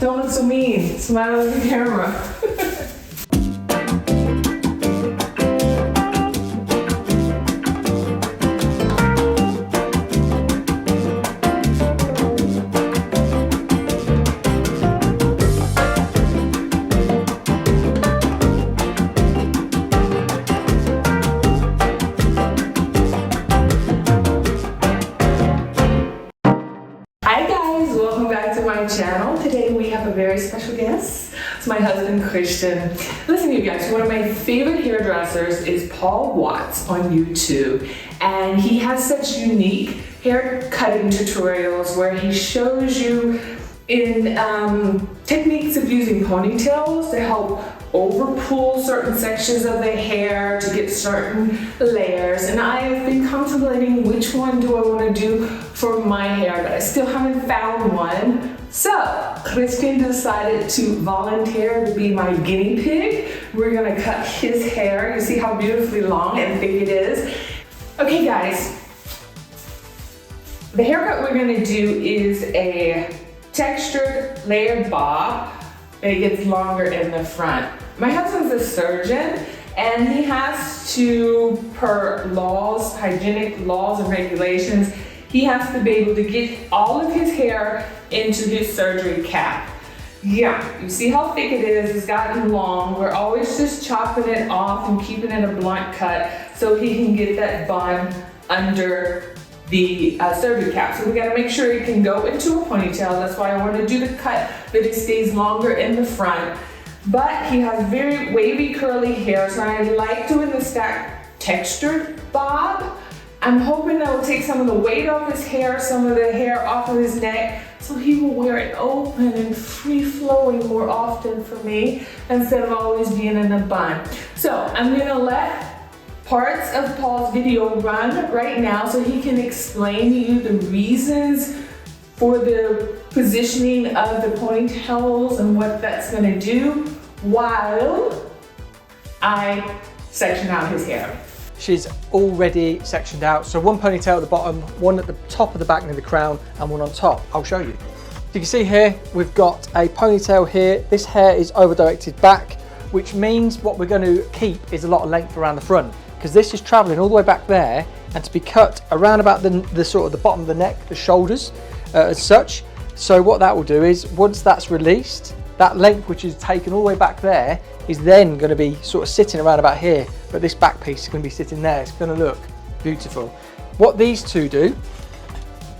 Don't look so mean. Smile at the camera. Channel. Today we have a very special guest. It's my husband Christian. Listen, you guys, one of my favorite hairdressers is Paul Watts on YouTube, and he has such unique hair cutting tutorials where he shows you in techniques of using ponytails to help overpull certain sections of the hair to get certain layers, and I have been contemplating which one do I want to do for my hair, but I still haven't found one. So Christian decided to volunteer to be my guinea pig. We're gonna cut his hair. You see how beautifully long and thick it is. Okay guys, the haircut we're gonna do is a textured layered bob. It gets longer in the front. My husband's a surgeon, and he has to, per laws, hygienic laws and regulations, he has to be able to get all of his hair into his surgery cap. Yeah, you see how thick it is, it's gotten long. We're always just chopping it off and keeping it a blunt cut so he can get that bun under the surgery cap. So we gotta make sure it can go into a ponytail. That's why I want to do the cut that it stays longer in the front. But he has very wavy curly hair, so I like doing the stacked textured bob. I'm hoping that will take some of the weight off his hair, some of the hair off of his neck, so he will wear it open and free-flowing more often for me instead of always being in a bun. So I'm gonna let parts of Paul's video run right now so he can explain to you the reasons for the positioning of the ponytails and what that's gonna do while I section out his hair. She's already sectioned out. So one ponytail at the bottom, one at the top of the back near the crown, and one on top. I'll show you. You can see here, we've got a ponytail here. This hair is over directed back, which means what we're going to keep is a lot of length around the front, because this is traveling all the way back there, and to be cut around about the sort of the bottom of the neck, the shoulders, as such. So what that will do is, once that's released, that length which is taken all the way back there is then going to be sort of sitting around about here, but this back piece is going to be sitting there. It's going to look beautiful. What these two do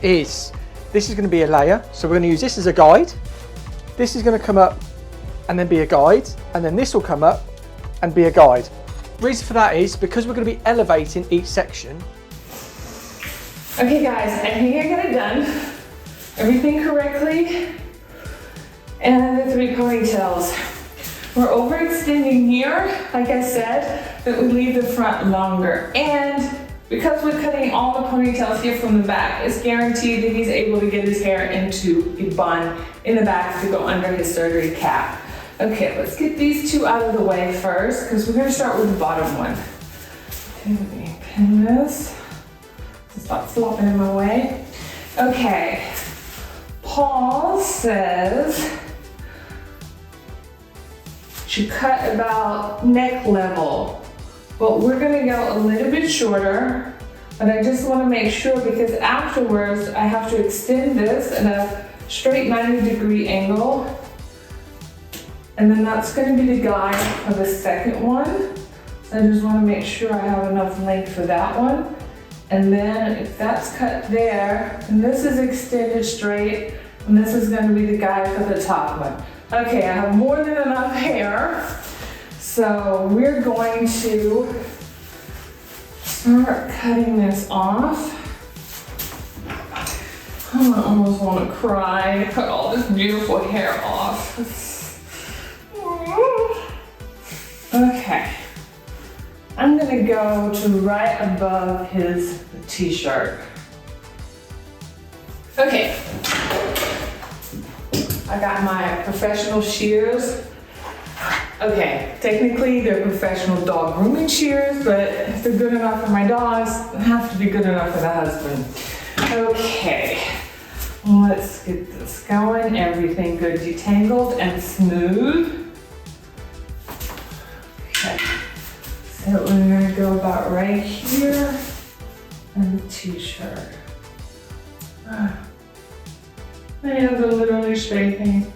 is, this is going to be a layer, so we're going to use this as a guide. This is going to come up and then be a guide, and then this will come up and be a guide. The reason for that is because we're going to be elevating each section. Okay guys, I think I got it done. Everything correctly. And the 3 ponytails. We're overextending here, like I said, that would leave the front longer. And because we're cutting all the ponytails here from the back, it's guaranteed that he's able to get his hair into a bun in the back to go under his surgery cap. Okay, let's get these 2 out of the way first, because we're gonna start with the bottom one. Okay, let me pin this. Stop flopping in my way. Okay, Paul says should cut about neck level, but we're gonna go a little bit shorter, but I just wanna make sure because afterwards I have to extend this at a straight 90-degree angle, and then that's gonna be the guide for the second one. So I just wanna make sure I have enough length for that one. And then if that's cut there, and this is extended straight, and this is gonna be the guide for the top one. Okay, I have more than enough hair, so we're going to start cutting this off. Oh, I almost want to cry. Cut all this beautiful hair off. Okay, I'm gonna go to right above his t-shirt. Okay. I got my professional shears. Okay, technically they're professional dog grooming shears, but if they're good enough for my dogs, they have to be good enough for the husband. Okay, Let's get this going. Everything good, detangled and smooth. Okay, so we're gonna go about right here and the t-shirt. My hands are literally shaking.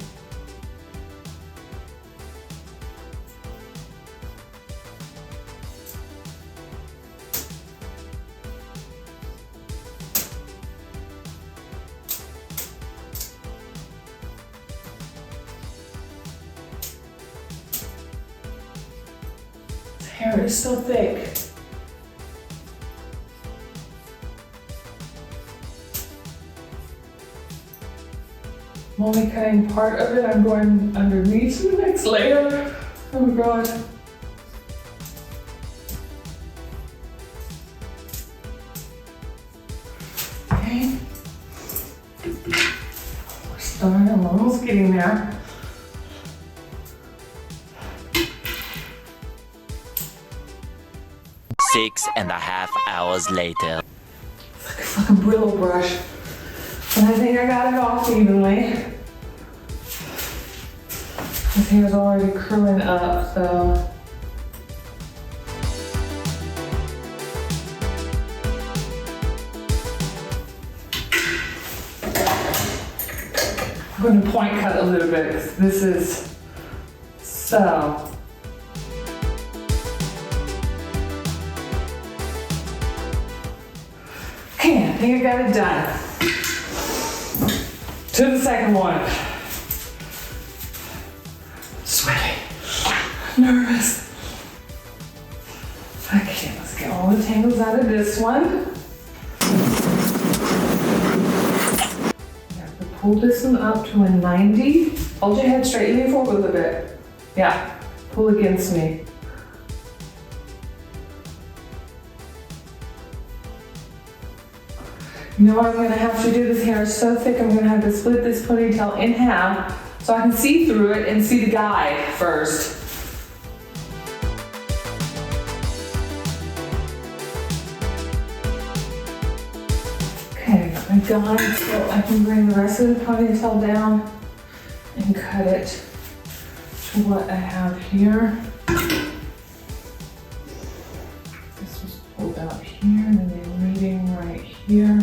Hair is so thick. I'm only cutting part of it. I'm going underneath to the next layer. Oh my God. Okay. We're starting, I'm almost getting there. Six and a half hours later. It's like a Brillo brush. And I think I got it off evenly. This hair's already curling up, so. I'm going to point cut a little bit because this is so. Okay, I think I got it done. To the second one. Sweaty, nervous. Okay, let's get all the tangles out of this one. You have to pull this one up to a 90. Hold your head straight, lean forward a little bit. Yeah, pull against me. You know what I'm gonna have to do? This hair is so thick, I'm gonna have to split this ponytail in half so I can see through it and see the guide first. Okay, got my guide so I can bring the rest of the ponytail down and cut it to what I have here. This was pulled out here and then meeting right here.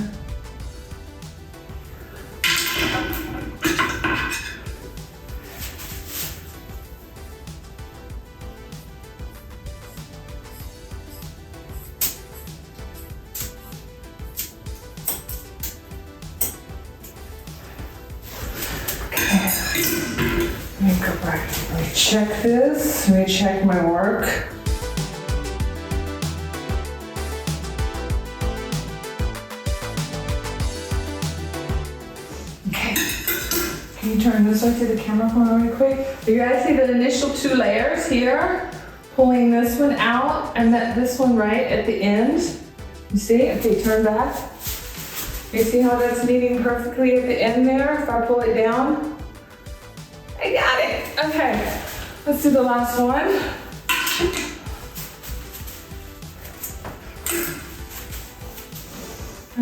Let me go back. Let me check this. Let me check my work. Okay. Can you turn this way to the camera for me really quick? You guys see the initial 2 layers here? Pulling this one out and this one right at the end. You see? Okay, turn back. You see how that's meeting perfectly at the end there if I pull it down? I got it. Okay, let's do the last one.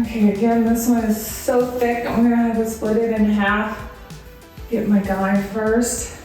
Okay, again, this one is so thick, I'm gonna have to split it in half. Get my guide first.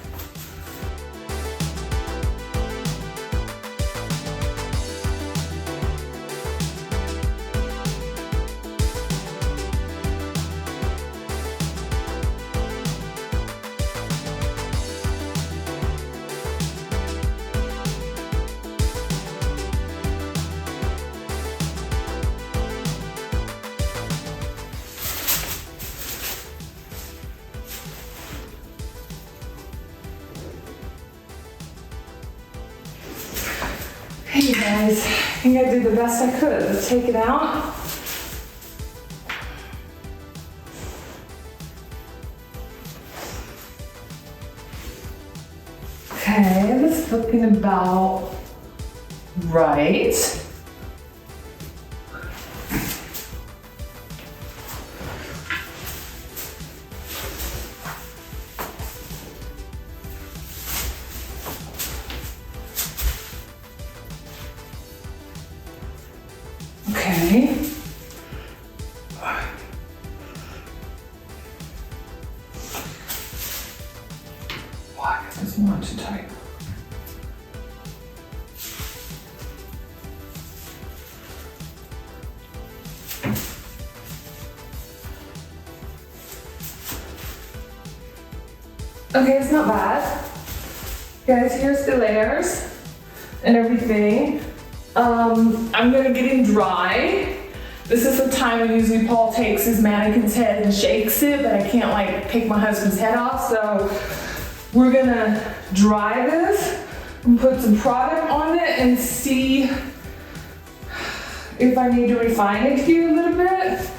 Hey you guys, I think I did the best I could. Let's take it out. Okay, this is looking about right. Okay. It's not too tight. Okay, it's not bad. Guys, here's the layers and everything. I'm gonna get him dry. This is the time usually Paul takes his mannequin's head and shakes it, but I can't like take my husband's head off, so we're gonna dry this and put some product on it and see if I need to refine it here a little bit,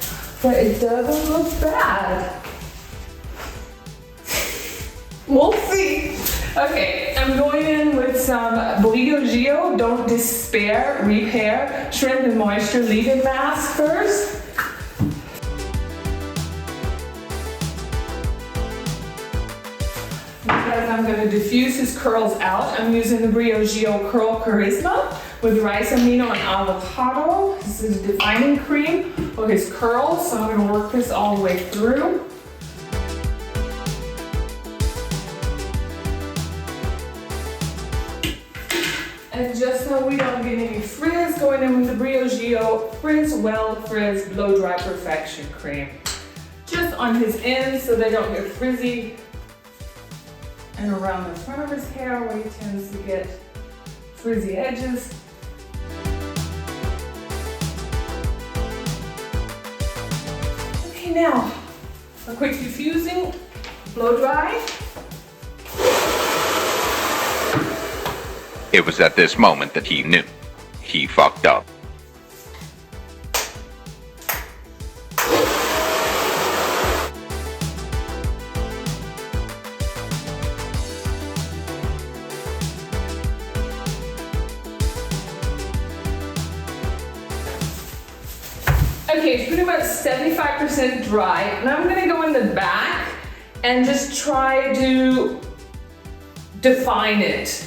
but it doesn't look bad. We'll see. Okay, I'm going in with some Gio, Don't Despair, Repair, Shrimp and Moisture Leave-In Mask first. Because I'm going to diffuse his curls out, I'm using the Gio Curl Charisma with rice amino and avocado. This is a defining cream for his curls, so I'm going to work this all the way through. And just so we don't get any frizz, going in with the Gio Frizz Well Frizz Blow Dry Perfection Cream. Just on his ends so they don't get frizzy. And around the front of his hair where he tends to get frizzy edges. Okay, now a quick diffusing, blow dry. It was at this moment that he knew. He fucked up. Okay, it's pretty much 75% dry, and I'm gonna go in the back and just try to define it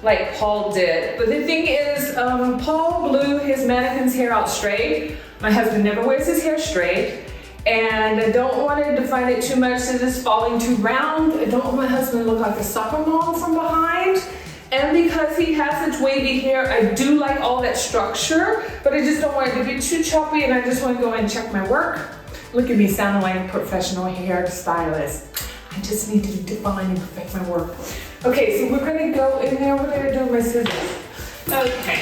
like Paul did. But the thing is, Paul blew his mannequin's hair out straight. My husband never wears his hair straight, and I don't want to define it too much so it's falling too round. I don't want my husband to look like a soccer mom from behind. And because he has such wavy hair, I do like all that structure, but I just don't want it to be too choppy, and I just want to go and check my work. Look at me sounding like a professional hairstylist. I just need to define and perfect my work. Okay, so we're gonna go in there, we're gonna do my scissors. Okay,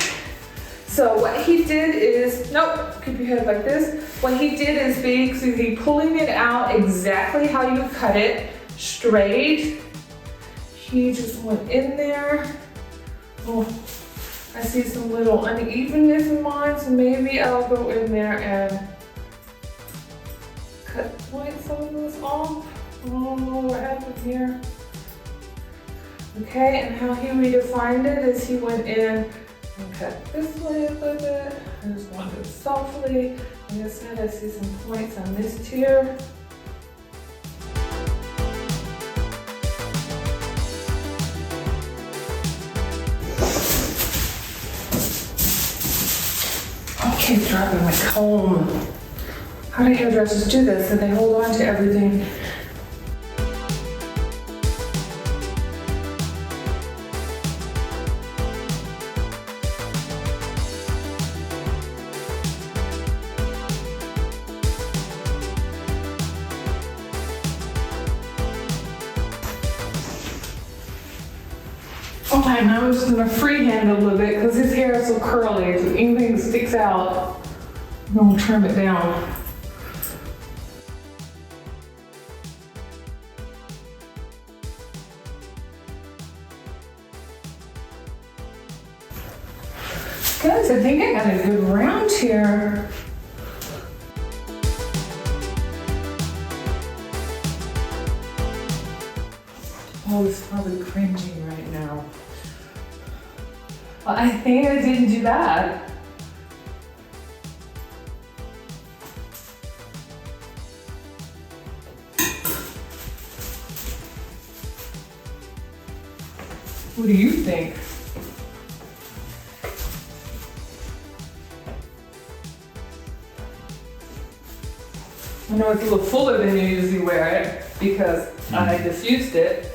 so what he did is, nope, keep your head like this. What he did is basically pulling it out exactly how you cut it, straight. He just went in there. Oh, I see some little unevenness in mine, so maybe I'll go in there and cut points of this off. Oh, what happened here? Okay, and how he redefined it is he went in and cut this way a little bit. I just want it softly. And this side I see some points on this tier. I keep dropping my comb. How do hairdressers do this? And they hold on to everything. Okay, now I'm just gonna freehand a little bit because his hair is so curly. If anything sticks out, I'm gonna trim it down. Guys, I think I got a good round here. Oh, it's probably cringing right now. Well, I think I didn't do bad. What do you think? I know it's a little fuller than you usually wear it because I diffused it.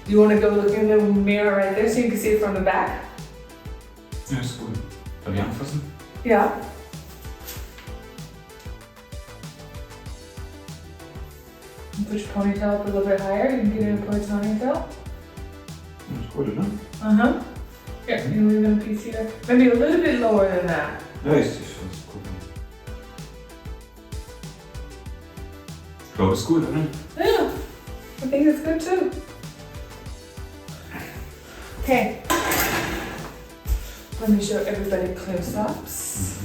Do you want to go look in the mirror right there so you can see it from the back? Ja, ist gut. Darf ich anfassen? Yeah. Push your ponytail up a little bit higher. You can get in a ponytail. Ja, ist gut, oder? Uh-huh. Here, you leave in a piece here. Maybe a little bit lower than that. Ja, ist schon gut. Ich glaube, es ist gut, oder? Yeah, I think it's good too. Okay. Let me show everybody close-ups.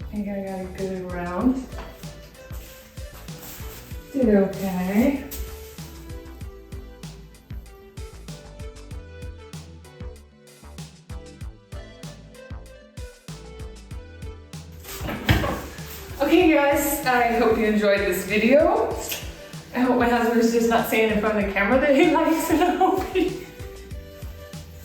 I think I got a good round. Did okay. Okay guys, I hope you enjoyed this video. I hope my husband is just not saying in front of the camera that he likes it. I hope he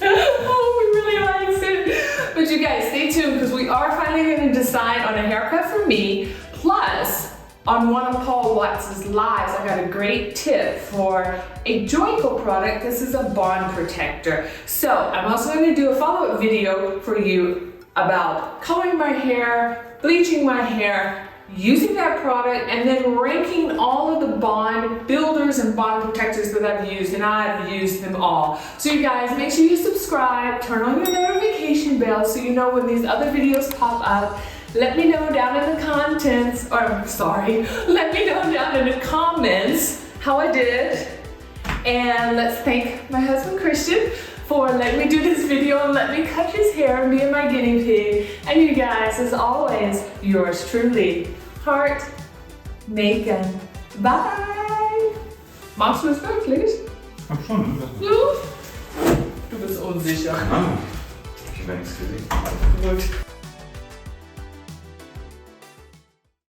really likes it. But you guys, stay tuned because we are finally going to decide on a haircut for me. Plus, on one of Paul Watts' lives, I got a great tip for a Joico product. This is a bond protector. So I'm also going to do a follow-up video for you about coloring my hair, bleaching my hair, using that product, and then ranking all of the bond builders and bond protectors that I've used, and I've used them all. So you guys, make sure you subscribe, turn on your notification bell so you know when these other videos pop up. Let me know down in the let me know down in the comments how I did. And let's thank my husband Christian for letting me do this video and let me cut his hair, me and my guinea pig. And you guys, as always, yours truly, Heart, Macon. Bye! Machst du es wirklich? Ich hab schon, ne? Du? Du bist unsicher. Ah, ich habe nichts gesehen. Gut.